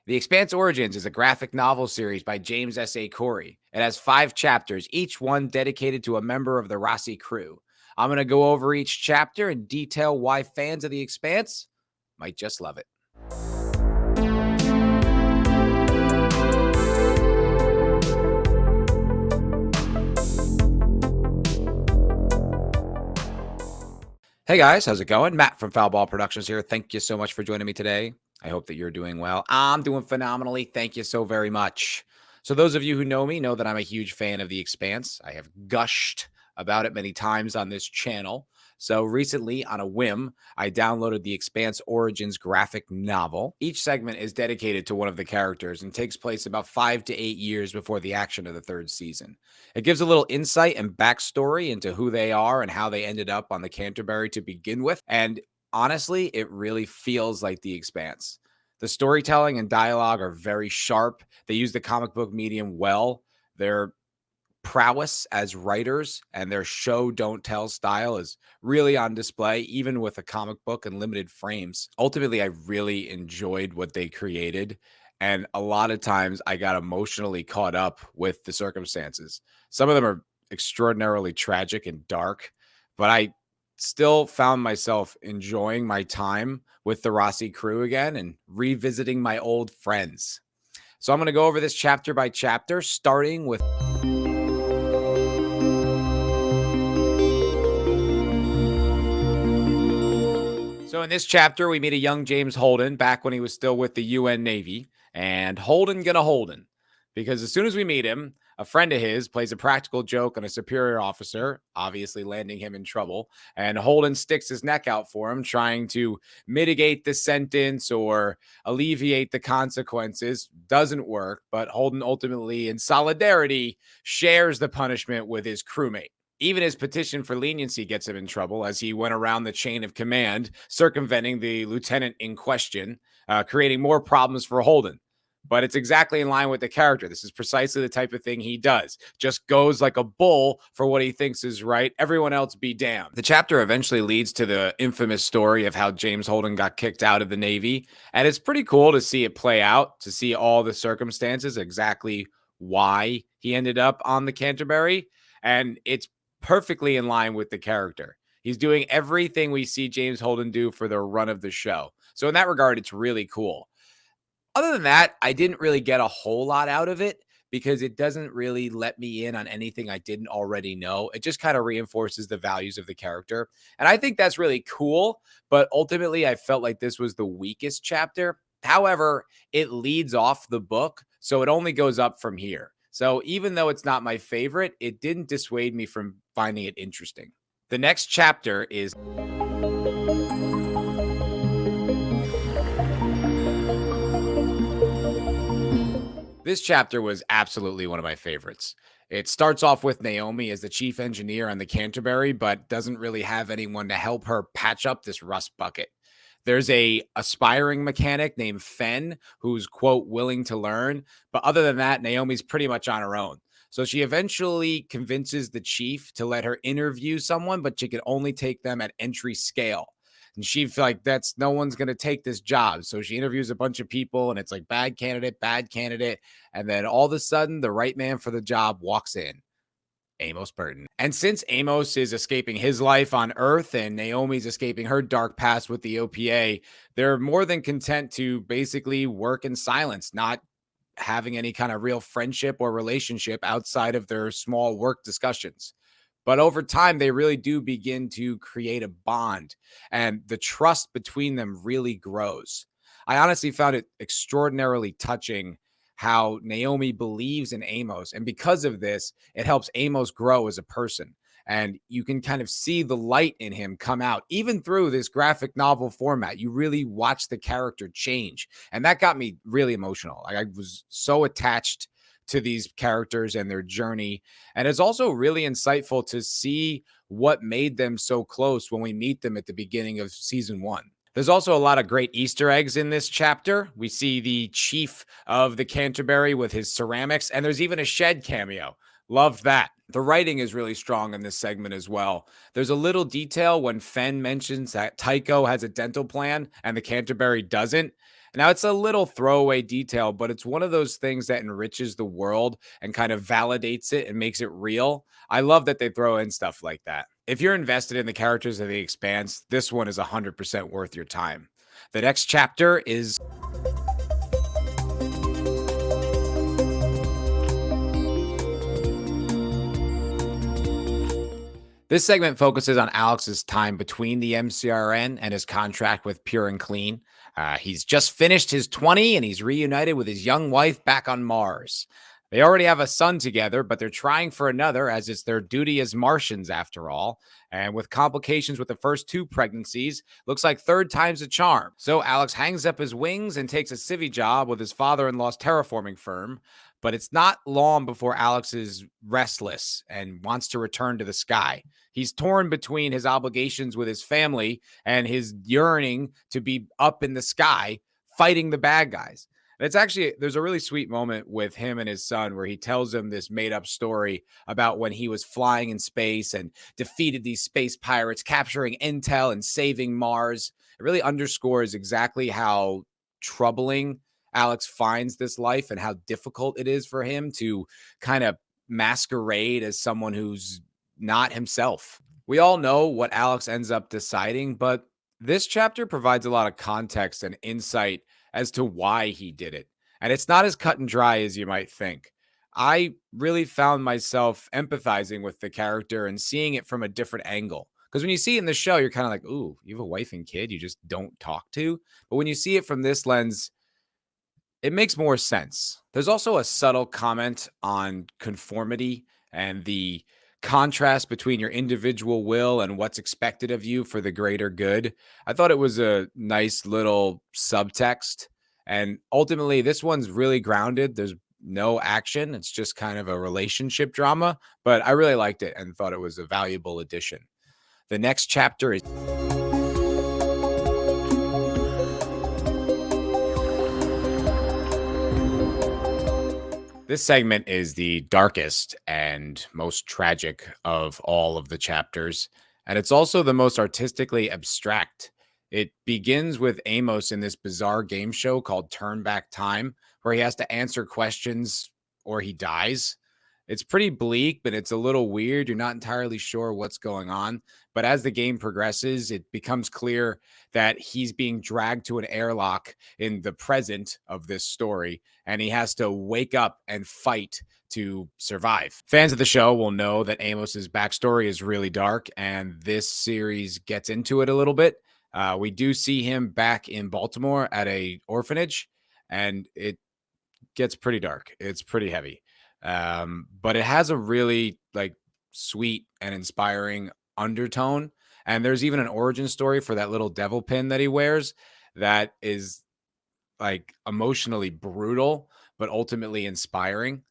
The Expanse Origins is a graphic novel series by James S.A. Corey. It has 5 chapters, each one dedicated to a member of the Rossi crew. I'm going to go over each chapter and detail why fans of The Expanse might just love it. Hey guys, how's it going? Matt from Foul Ball Productions here. Thank you so much for joining me today. I hope that you're doing well. I'm doing phenomenally. Thank you so very much. So those of you who know me know that I'm a huge fan of The Expanse. I have gushed about it many times on this channel. So recently, on a whim, I downloaded The Expanse Origins graphic novel. Each segment is dedicated to one of the characters and takes place about 5 to 8 years before the action of the 3rd season. It gives a little insight and backstory into who they are and how they ended up on the Canterbury to begin with. And honestly, it really feels like The Expanse. The storytelling and dialogue are very sharp. They use the comic book medium well. Their prowess as writers and their show don't tell style is really on display, even with a comic book and limited frames. Ultimately, I really enjoyed what they created. And a lot of times I got emotionally caught up with the circumstances. Some of them are extraordinarily tragic and dark, but I still found myself enjoying my time with the Rossi crew again and revisiting my old friends. So I'm going to go over this chapter by chapter, starting with So in this chapter, we meet a young James Holden back when he was still with the UN Navy, and Holden gonna Holden. Because as soon as we meet him, a friend of his plays a practical joke on a superior officer, obviously landing him in trouble, and Holden sticks his neck out for him, trying to mitigate the sentence or alleviate the consequences. Doesn't work, but Holden ultimately, in solidarity, shares the punishment with his crewmate. Even his petition for leniency gets him in trouble as he went around the chain of command, circumventing the lieutenant in question, creating more problems for Holden. But it's exactly in line with the character. This is precisely the type of thing he does. Just goes like a bull for what he thinks is right. Everyone else be damned. The chapter eventually leads to the infamous story of how James Holden got kicked out of the Navy. And it's pretty cool to see it play out, to see all the circumstances, exactly why he ended up on the Canterbury. And it's perfectly in line with the character. He's doing everything we see James Holden do for the run of the show. So in that regard, it's really cool. Other than that, I didn't really get a whole lot out of it because it doesn't really let me in on anything I didn't already know. It just kind of reinforces the values of the character. And I think that's really cool. But ultimately, I felt like this was the weakest chapter. However, it leads off the book, so it only goes up from here. So even though it's not my favorite, it didn't dissuade me from finding it interesting. The next chapter is This chapter was absolutely one of my favorites. It starts off with Naomi as the chief engineer on the Canterbury, but doesn't really have anyone to help her patch up this rust bucket. There's a aspiring mechanic named Fen who's, quote, willing to learn. But other than that, Naomi's pretty much on her own. So she eventually convinces the chief to let her interview someone, but she can only take them at entry scale. And she's like, that's no one's going to take this job. So she interviews a bunch of people and it's like bad candidate, bad candidate. And then all of a sudden, the right man for the job walks in. Amos Burton. And since Amos is escaping his life on Earth and Naomi's escaping her dark past with the OPA, they're more than content to basically work in silence, not having any kind of real friendship or relationship outside of their small work discussions. But over time, they really do begin to create a bond, and the trust between them really grows. I honestly found it extraordinarily touching how Naomi believes in Amos. And because of this, it helps Amos grow as a person. And you can kind of see the light in him come out, even through this graphic novel format. You really watch the character change. And that got me really emotional. Like, I was so attached to these characters and their journey. And it's also really insightful to see what made them so close when we meet them at the beginning of season 1. There's also a lot of great Easter eggs in this chapter. We see the chief of the Canterbury with his ceramics, and there's even a shed cameo. Loved that. The writing is really strong in this segment as well. There's a little detail when Fen mentions that Tycho has a dental plan and the Canterbury doesn't. Now, it's a little throwaway detail, but it's one of those things that enriches the world and kind of validates it and makes it real. I love that they throw in stuff like that. If you're invested in the characters of The Expanse, this one is 100% worth your time. The next chapter is This segment focuses on Alex's time between the MCRN and his contract with Pure and Clean. He's just finished his 20 and he's reunited with his young wife back on Mars. They already have a son together, but they're trying for another as it's their duty as Martians after all. And with complications with the first two pregnancies, looks like third time's a charm. So Alex hangs up his wings and takes a civvy job with his father in law's terraforming firm. But it's not long before Alex is restless and wants to return to the sky. He's torn between his obligations with his family and his yearning to be up in the sky fighting the bad guys. And it's actually, there's a really sweet moment with him and his son where he tells him this made up story about when he was flying in space and defeated these space pirates, capturing intel and saving Mars. It really underscores exactly how troubling Alex finds this life and how difficult it is for him to kind of masquerade as someone who's not himself. We all know what Alex ends up deciding, but this chapter provides a lot of context and insight as to why he did it. And it's not as cut and dry as you might think. I really found myself empathizing with the character and seeing it from a different angle. Because when you see it in the show, you're kind of like, ooh, you have a wife and kid you just don't talk to. But when you see it from this lens, it makes more sense. There's also a subtle comment on conformity and the contrast between your individual will and what's expected of you for the greater good. I thought it was a nice little subtext. And ultimately, this one's really grounded. There's no action, it's just kind of a relationship drama. But I really liked it and thought it was a valuable addition. The next chapter is This segment is the darkest and most tragic of all of the chapters, and it's also the most artistically abstract. It begins with Amos in this bizarre game show called Turn Back Time, where he has to answer questions or he dies. It's pretty bleak, but it's a little weird. You're not entirely sure what's going on. But as the game progresses, it becomes clear that he's being dragged to an airlock in the present of this story, and he has to wake up and fight to survive. Fans of the show will know that Amos's backstory is really dark, and this series gets into it a little bit. We do see him back in Baltimore at a orphanage, and it gets pretty dark. It's pretty heavy. But it has a really like sweet and inspiring undertone. And there's even an origin story for that little devil pin that he wears that is like emotionally brutal, but ultimately inspiring.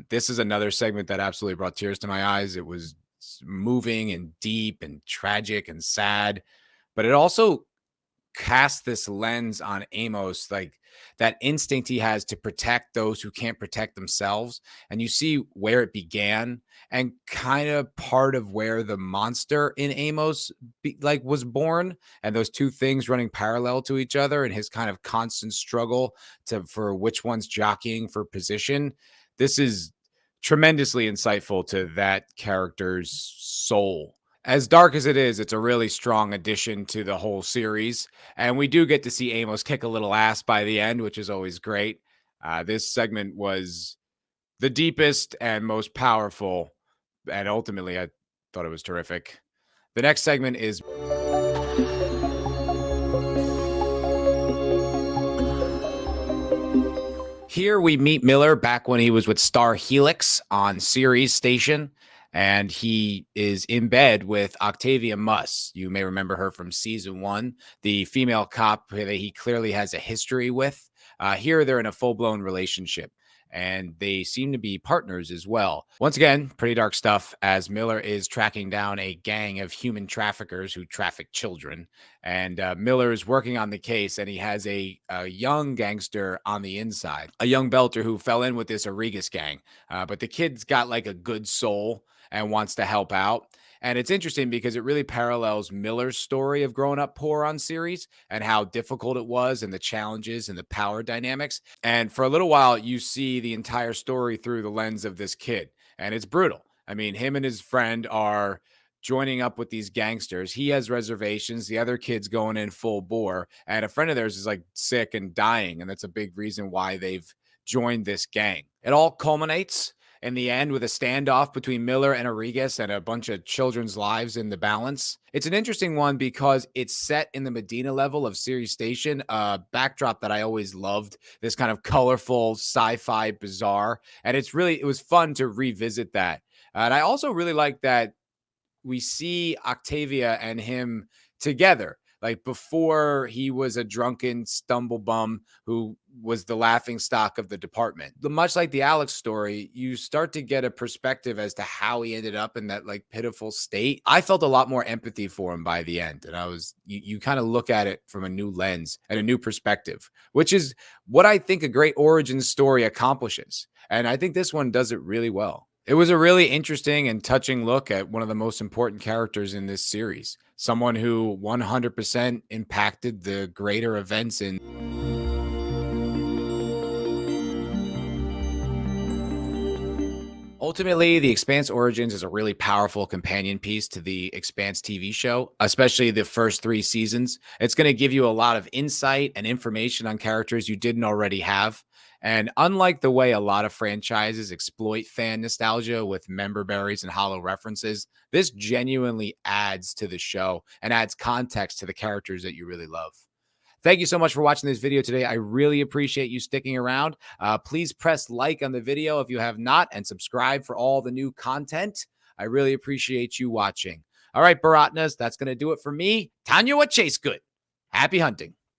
This is another segment that absolutely brought tears to my eyes. It was moving and deep and tragic and sad, but it also cast this lens on Amos, like that instinct he has to protect those who can't protect themselves. And you see where it began and kind of part of where the monster in Amos was born, and those two things running parallel to each other and his kind of constant struggle to for which one's jockeying for position. This is tremendously insightful to that character's soul. As dark as it is, it's a really strong addition to the whole series. And we do get to see Amos kick a little ass by the end, which is always great. This segment was the deepest and most powerful. And ultimately, I thought it was terrific. The next segment is Here we meet Miller back when he was with Star Helix on Ceres Station, and he is in bed with Octavia Muss. You may remember her from season one, the female cop that he clearly has a history with. Here they're in a full-blown relationship, and they seem to be partners as well. Once again, pretty dark stuff as Miller is tracking down a gang of human traffickers who traffic children. And Miller is working on the case, and he has a young gangster on the inside, a young belter who fell in with this Arrigas gang. But the kid's got like a good soul and wants to help out. And it's interesting because it really parallels Miller's story of growing up poor on series and how difficult it was and the challenges and the power dynamics. And for a little while, you see the entire story through the lens of this kid, and it's brutal. I mean, him and his friend are joining up with these gangsters. He has reservations. The other kid's going in full bore. And a friend of theirs is like sick and dying. And that's a big reason why they've joined this gang. It all culminates in the end with a standoff between Miller and Arrigas and a bunch of children's lives in the balance. It's an interesting one because it's set in the Medina level of Series Station, a backdrop that I always loved, this kind of colorful sci-fi bizarre. And it was fun to revisit that. And I also really like that we see Octavia and him together. Like before, he was a drunken stumble bum who was the laughing stock of the department. Much like the Alex story, you start to get a perspective as to how he ended up in that like pitiful state. I felt a lot more empathy for him by the end. And you kind of look at it from a new lens and a new perspective, which is what I think a great origin story accomplishes. And I think this one does it really well. It was a really interesting and touching look at one of the most important characters in this series, someone who 100% impacted the greater events in. Ultimately, The Expanse Origins is a really powerful companion piece to the Expanse TV show, especially the first 3 seasons. It's going to give you a lot of insight and information on characters you didn't already have. And unlike the way a lot of franchises exploit fan nostalgia with member berries and hollow references, this genuinely adds to the show and adds context to the characters that you really love. Thank you so much for watching this video today. I really appreciate you sticking around. Please press like on the video if you have not, and subscribe for all the new content. I really appreciate you watching. All right, Baratnas, that's going to do it for me. Tanya, what chase good. Happy hunting.